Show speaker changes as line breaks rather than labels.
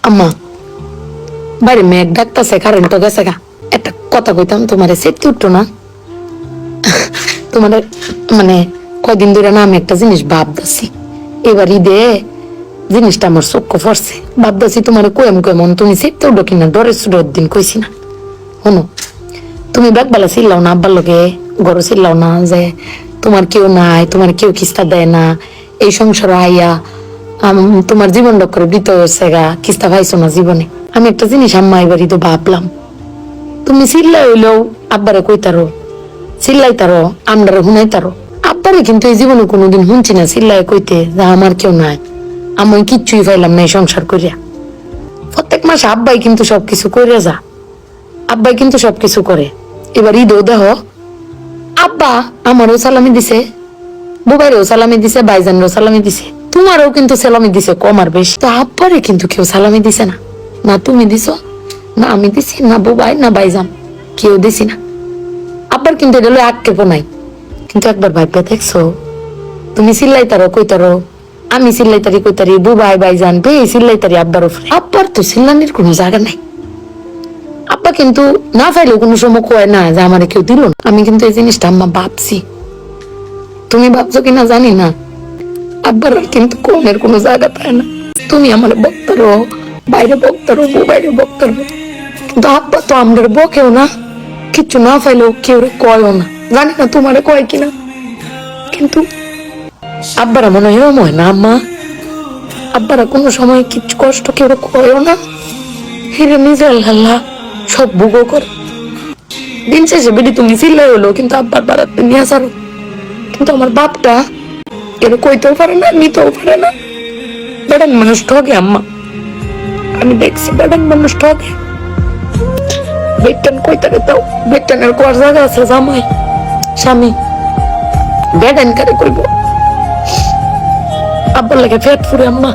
আম্মা বাইরে মেঘ ডাকতেছে, কারেন্ট তো গেছে গা। একটা কথা কইতাম, তোমার সেটকে উঠতো না? তোমার মানে কয়দিন ধরে না আমি একটা জিনিস ভাবতেছি, এবার ঈদে জিনিসটা আমার চোখ পড়ছে। ভাবতেছি তোমার কেমন তুমি সেটতে উঠো কিনা, ডরে সুডোর দিন কইছি না। শোনো, তুমি বেলা চিল্লাও না আব্বার লোকে, গরো চিল্লাও না যে তোমার কেউ নাই, তোমার কেউ কিস্তা দেয় না, এই সংসার আইয়া তোমার জীবন করে বৃত হয়েছে গা, কিস্তা পাইছো না জীবনে। আমি একটা জিনিস আম্মা এবারই তো ভাবলাম, তুমি চিল্লাই হইলেও আব্বারে কইতারো, চিল্লাইতারো, আমরারে শুনাইতারো। আব্বারে কিন্তু এই জীবনে কোনোদিন শুনছি না চিল্লাই কইতে যে আমার কেউ নাই, আমি কিচ্ছুই পাইলাম না এই সংসার করিয়া। প্রত্যেক মাসে আব্বাই কিন্তু সবকিছু করিয়া যা, আব্বাই কিন্তু সবকিছু করে। এবার ঈদও দেহ আব্বা আমারও সালামি দিছে, বুবাইরেও সালামি দিছে, ভাইজানরেও সালামি দিছে, তোমারও কিন্তু সালামি দিছে কম আর বেশি। তো আব্বারে কিন্তু কেউ সালামি দিছে না, না তুমি দিছো, না আমি দিছি, না বুবাই, না ভাইজান, কেউ দিছি না। আব্বার কিন্তু এটা হলো আক্ষেপও নাই। কিন্তু একবার ভাইবা দেখছো, তুমি চিল্লাইতারো কইতারো, আমি চিল্লাইতারি কইতারি, বুবাই ভাইজান বে চিল্লাইতারি আব্বার উপরে। আব্বার তো চিল্লানির কোনো জায়গা নাই। আব্বা কিন্তু না পাইলেও কোনো সময় কয় না যে আমার কেউ দিল না। আমি কিন্তু এই জিনিসটা আম্মা ভাবছি, তুমি ভাবছো কিনা জানি না। আব্বার কিন্তু কমের কোনো জায়গা পায় না। তুমি আমার বক্তারো, বাইরে বক্তারো, বাইরে বক্তারো, কিন্তু আব্বা তো আমরা বকেও না, কিচ্ছু না পাইলেও কেউ কয়ও না। জানি না তোমারে কয় কিনা, কিন্তু আব্বারা মনে হয় না আম্মা, আব্বারা কোনো সময় কিছু কষ্ট কেউ কয়ও না, হিরে নিজের আল্লাহ সব ভোগও করে। দিন শেষে বেটি তুমি চিল্লাই হলো কিন্তু আব্বার বাড়াতে নিয়ে আসারো। কিন্তু আমার বাপটা এর কইতেও পারে না, নিতেও পারে না। বেড়ান মানুষ ঠকে আম্মা, আমি দেখছি বেড়ান মানুষ ঠকে। বেটান কইতারে দাও, বেটানের কোয়ার জায়গা আছে জামাই স্বামী, বেড়ান কারে কইব। আব্বার লাগে ফেট ফুরে আম্মা।